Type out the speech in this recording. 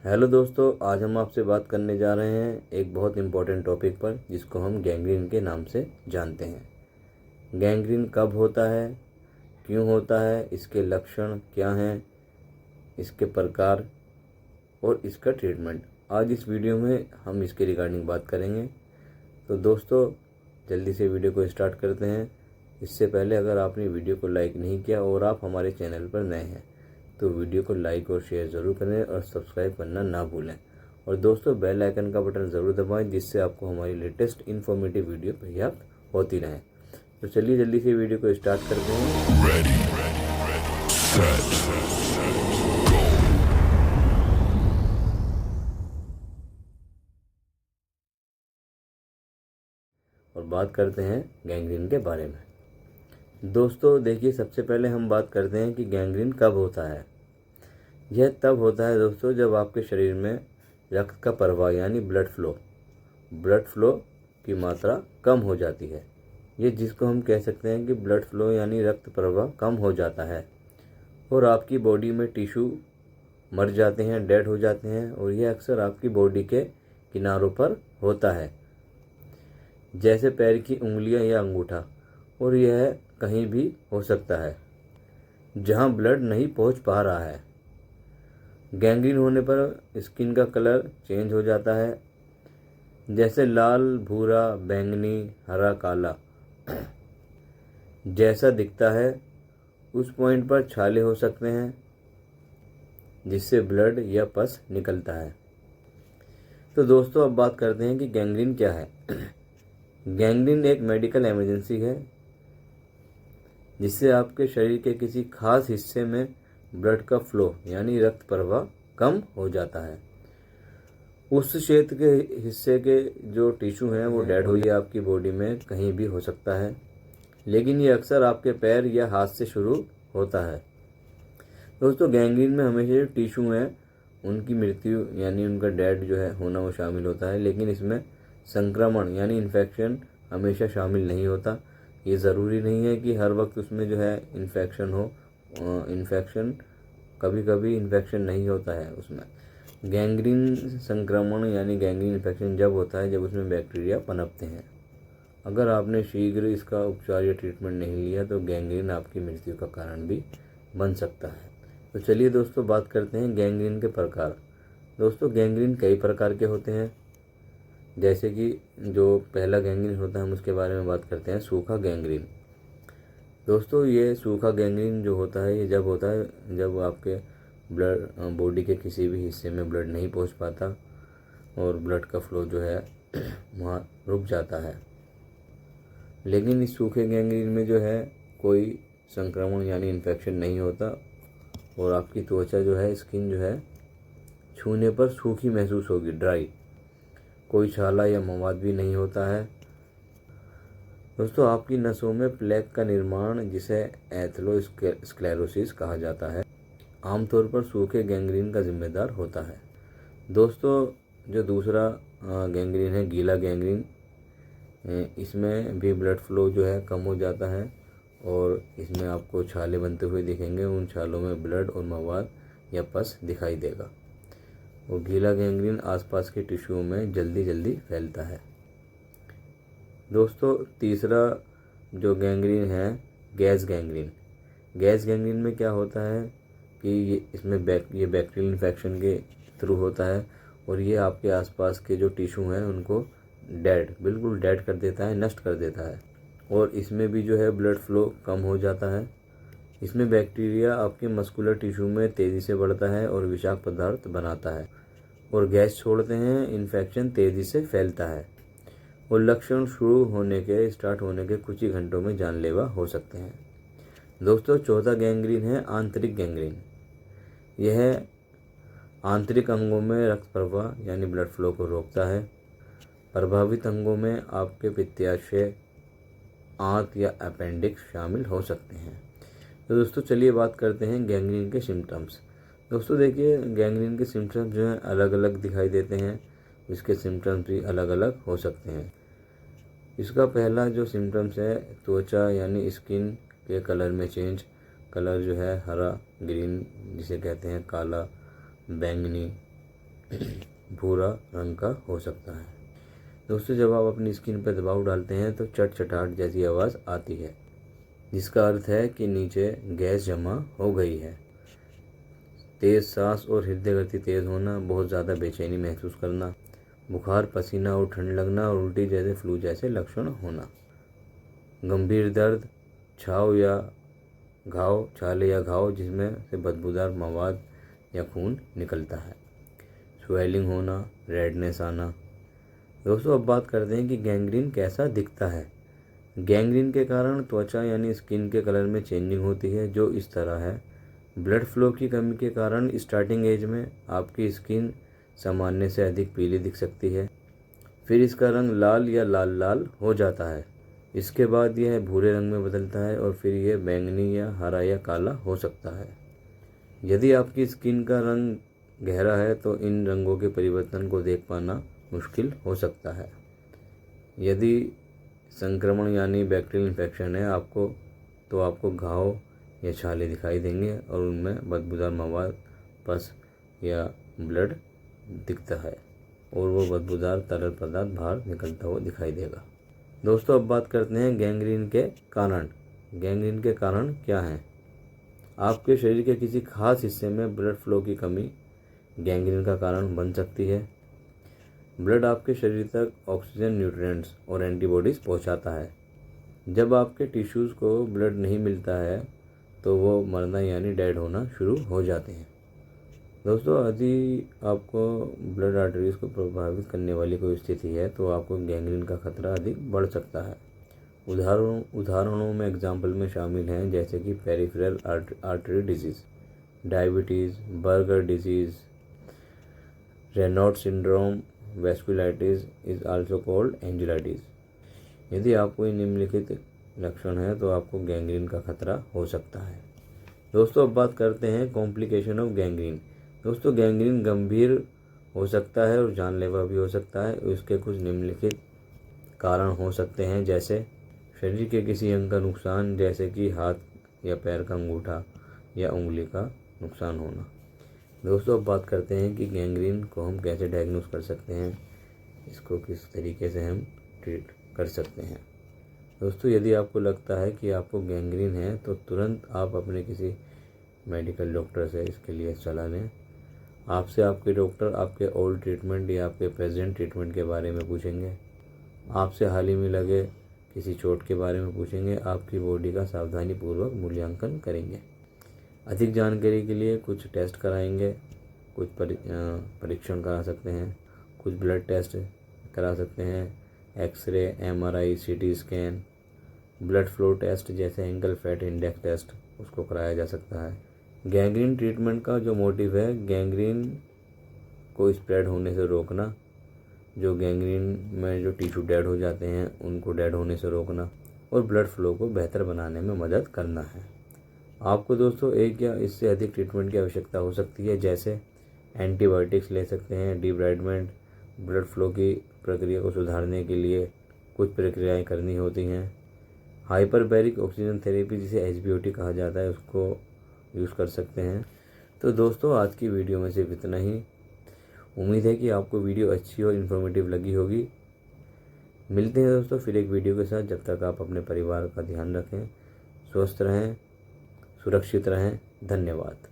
Hello दोस्तों, आज हम आपसे बात करने जा रहे हैं एक बहुत इम्पोर्टेंट टॉपिक पर जिसको हम गैंग्रीन के नाम से जानते हैं। गैंग्रीन कब होता है, क्यों होता है, इसके लक्षण क्या हैं, इसके प्रकार और इसका ट्रीटमेंट। आज इस वीडियो में हम इसके रिगार्डिंग बात करेंगे। तो दोस्तों जल्दी से वीडियो को स्टार्ट करते हैं। इससे पहले अगर आपने वीडियो को लाइक नहीं किया और आप हमारे चैनल पर नए हैं तो वीडियो को लाइक और शेयर ज़रूर करें और सब्सक्राइब करना ना भूलें। और दोस्तों बेल आइकन का बटन ज़रूर दबाएं जिससे आपको हमारी लेटेस्ट इन्फॉर्मेटिव वीडियो पर्याप्त होती रहे। तो चलिए जल्दी से वीडियो को स्टार्ट करते हैं। Ready, set, और बात करते हैं गैंग्रीन के बारे में। दोस्तों देखिए, सबसे पहले हम बात करते हैं कि गैंग्रीन कब होता है। यह तब होता है दोस्तों जब आपके शरीर में रक्त का प्रवाह यानी ब्लड फ्लो की मात्रा कम हो जाती है। ये जिसको हम कह सकते हैं कि ब्लड फ्लो यानी रक्त प्रवाह कम हो जाता है और आपकी बॉडी में टिश्यू मर जाते हैं, डेड हो जाते हैं। और यह अक्सर आपकी बॉडी के किनारों पर होता है, जैसे पैर की उंगलियां या अंगूठा। और यह कहीं भी हो सकता है जहां ब्लड नहीं पहुंच पा रहा है। गैंग्रीन होने पर स्किन का कलर चेंज हो जाता है, जैसे लाल, भूरा, बैंगनी, हरा, काला जैसा दिखता है। उस पॉइंट पर छाले हो सकते हैं जिससे ब्लड या पस निकलता है। तो दोस्तों अब बात करते हैं कि गैंग्रीन क्या है। गैंग्रीन एक मेडिकल इमरजेंसी है जिससे आपके शरीर के किसी खास हिस्से में ब्लड का फ्लो यानी रक्त प्रवाह कम हो जाता है। उस क्षेत्र के हिस्से के जो टिश्यू हैं वो डेड हुई है आपकी बॉडी में कहीं भी हो सकता है, लेकिन ये अक्सर आपके पैर या हाथ से शुरू होता है। दोस्तों गैंग्रीन में हमेशा जो टिश्यू हैं उनकी मृत्यु यानी उनका डेड जो है होना वो शामिल होता है, लेकिन इसमें संक्रमण यानी इन्फेक्शन हमेशा शामिल नहीं होता। ये ज़रूरी नहीं है कि हर वक्त उसमें जो है इन्फेक्शन हो। इन्फेक्शन कभी कभी इन्फेक्शन नहीं होता है उसमें। गैंग्रीन संक्रमण यानी गैंग्रीन इन्फेक्शन जब होता है जब उसमें बैक्टीरिया पनपते हैं। अगर आपने शीघ्र इसका उपचार या ट्रीटमेंट नहीं लिया तो गैंग्रीन आपकी मृत्यु का कारण भी बन सकता है। तो चलिए दोस्तों बात करते हैं गैंग्रीन के प्रकार। दोस्तों गैंग्रीन कई प्रकार के होते हैं, जैसे कि जो पहला गैंग्रीन होता है हम उसके बारे में बात करते हैं, सूखा गैंग्रीन। दोस्तों ये सूखा गैंग्रीन जो होता है ये जब होता है जब आपके ब्लड बॉडी के किसी भी हिस्से में ब्लड नहीं पहुंच पाता और ब्लड का फ्लो जो है वहाँ रुक जाता है। लेकिन इस सूखे गैंग्रीन में जो है कोई संक्रमण यानी इन्फेक्शन नहीं होता और आपकी त्वचा जो है, स्किन जो है छूने पर सूखी महसूस होगी, ड्राई। कोई छाला या मवाद भी नहीं होता है। दोस्तों आपकी नसों में प्लेक का निर्माण जिसे एथेरोस्क्लेरोसिस कहा जाता है आमतौर पर सूखे गैंग्रीन का जिम्मेदार होता है। दोस्तों जो दूसरा गैंग्रीन है, गीला गैंग्रीन, इसमें भी ब्लड फ्लो जो है कम हो जाता है और इसमें आपको छाले बनते हुए दिखेंगे। उन छालों में ब्लड और मवाद या पस दिखाई देगा। और गीला गैंग्रीन आसपास के टिश्यूओं में जल्दी फैलता है। दोस्तों तीसरा जो गैंग्रीन है, गैस गैंग्रीन। गैस गैंग्रीन में क्या होता है कि ये बैक्टीरियल इन्फेक्शन के थ्रू होता है और ये आपके आसपास के जो टिश्यू हैं उनको बिल्कुल डेड कर देता है, नष्ट कर देता है। और इसमें भी जो है ब्लड फ्लो कम हो जाता है। इसमें बैक्टीरिया आपके मस्कुलर टिश्यू में तेज़ी से बढ़ता है और विषाक्त पदार्थ बनाता है और गैस छोड़ते हैं। इन्फेक्शन तेज़ी से फैलता है और लक्षण स्टार्ट होने के कुछ ही घंटों में जानलेवा हो सकते हैं। दोस्तों चौथा गैंग्रीन है आंतरिक गैंग्रीन। यह आंतरिक अंगों में रक्त प्रवाह यानी ब्लड फ्लो को रोकता है। प्रभावित अंगों में आपके पित्ताशय, आंत या अपेंडिक्स शामिल हो सकते हैं। तो दोस्तों चलिए बात करते हैं गैंग्रीन के सिम्टम्स। दोस्तों देखिए गैंग्रीन के सिम्टम्स जो हैं अलग अलग दिखाई देते हैं, इसके सिम्टम्स भी अलग अलग हो सकते हैं। इसका पहला जो सिम्टम्स है, त्वचा यानी स्किन के कलर में चेंज। कलर जो है हरा, ग्रीन जिसे कहते हैं, काला, बैंगनी, भूरा रंग का हो सकता है। दोस्तों, जब आप अपनी स्किन पर दबाव डालते हैं तो चटचटाहट जैसी आवाज़ आती है, जिसका अर्थ है कि नीचे गैस जमा हो गई है। तेज़ सांस और हृदय गति तेज़ होना, बहुत ज़्यादा बेचैनी महसूस करना, बुखार, पसीना और ठंड लगना और उल्टी जैसे फ्लू जैसे लक्षण होना, गंभीर दर्द, छाले या घाव जिसमें से बदबूदार मवाद या खून निकलता है, स्वेलिंग होना, रेडनेस आना। दोस्तों, अब बात करते हैं कि गैंग्रीन कैसा दिखता है। गैंग्रीन के कारण त्वचा यानी स्किन के कलर में चेंजिंग होती है, जो इस तरह है। ब्लड फ्लो की कमी के कारण स्टार्टिंग एज में आपकी स्किन सामान्य से अधिक पीली दिख सकती है, फिर इसका रंग लाल या लाल लाल हो जाता है। इसके बाद यह भूरे रंग में बदलता है और फिर यह बैंगनी या हरा या काला हो सकता है। यदि आपकी स्किन का रंग गहरा है तो इन रंगों के परिवर्तन को देख पाना मुश्किल हो सकता है। यदि संक्रमण यानी बैक्टीरियल इन्फेक्शन है तो आपको घाव या छाले दिखाई देंगे और उनमें बदबूदार मवाद, पस या ब्लड दिखता है और वो बदबूदार तरल पदार्थ बाहर निकलता हुआ दिखाई देगा। दोस्तों, अब बात करते हैं गैंग्रीन के कारण। गैंग्रीन के कारण क्या हैं? आपके शरीर के किसी खास हिस्से में ब्लड फ्लो की कमी गैंग्रीन का कारण बन सकती है। ब्लड आपके शरीर तक ऑक्सीजन, न्यूट्रिएंट्स और एंटीबॉडीज़ पहुंचाता है। जब आपके टिश्यूज़ को ब्लड नहीं मिलता है तो वो मरना यानी डेड होना शुरू हो जाते हैं। दोस्तों, यदि आपको ब्लड आर्टरीज को प्रभावित करने वाली कोई स्थिति है तो आपको गैंग्रीन का खतरा अधिक बढ़ सकता है। उदाहरणों में एग्जाम्पल में शामिल हैं जैसे कि peripheral artery disease, diabetes, Buerger disease, Raynaud syndrome, vasculitis is also called angiitis. यदि आपको निम्नलिखित लक्षण है तो आपको गैंग्रीन का खतरा हो सकता है। दोस्तों, अब बात करते हैं कॉम्प्लिकेशन ऑफ गैंग्रीन। दोस्तों, गैंग्रीन गंभीर हो सकता है और जानलेवा भी हो सकता है। इसके कुछ निम्नलिखित कारण हो सकते हैं, जैसे शरीर के किसी अंग का नुकसान, जैसे कि हाथ या पैर का अंगूठा या उंगली का नुकसान होना। दोस्तों, अब बात करते हैं कि गैंग्रीन को हम कैसे डायग्नोस कर सकते हैं, इसको किस तरीके से हम ट्रीट कर सकते हैं। दोस्तों, यदि आपको लगता है कि आपको गैंग्रीन है तो तुरंत आप अपने किसी मेडिकल डॉक्टर से इसके लिए सलाह लें। आपसे आपके डॉक्टर आपके ओल्ड ट्रीटमेंट या आपके प्रेजेंट ट्रीटमेंट के बारे में पूछेंगे। आपसे हाल ही में लगे किसी चोट के बारे में पूछेंगे। आपकी बॉडी का सावधानीपूर्वक मूल्यांकन करेंगे। अधिक जानकारी के लिए कुछ टेस्ट कराएंगे, कुछ परीक्षण करा सकते हैं, कुछ ब्लड टेस्ट करा सकते हैं, X-ray, MRI, CT scan, blood flow test जैसे एंकल फैट इंडेक्स टेस्ट उसको कराया जा सकता है। गैंग्रीन ट्रीटमेंट का जो मोटिव है, गैंग्रीन को स्प्रेड होने से रोकना, जो गैंग्रीन में जो टिश्यू डेड हो जाते हैं उनको डेड होने से रोकना और ब्लड फ्लो को बेहतर बनाने में मदद करना है। आपको दोस्तों एक या इससे अधिक ट्रीटमेंट की आवश्यकता हो सकती है, जैसे एंटीबायोटिक्स ले सकते हैं, डिब्राइडमेंट, ब्लड फ्लो की प्रक्रिया को सुधारने के लिए कुछ प्रक्रियाएं करनी होती हैं, हाइपरबैरिक ऑक्सीजन थेरेपी जिसे HBOT कहा जाता है उसको यूज़ कर सकते हैं। तो दोस्तों, आज की वीडियो में सिर्फ इतना ही। उम्मीद है कि आपको वीडियो अच्छी और इन्फॉर्मेटिव लगी होगी। मिलते हैं दोस्तों फिर एक वीडियो के साथ। जब तक आप अपने परिवार का ध्यान रखें, स्वस्थ रहें, सुरक्षित रहें। धन्यवाद।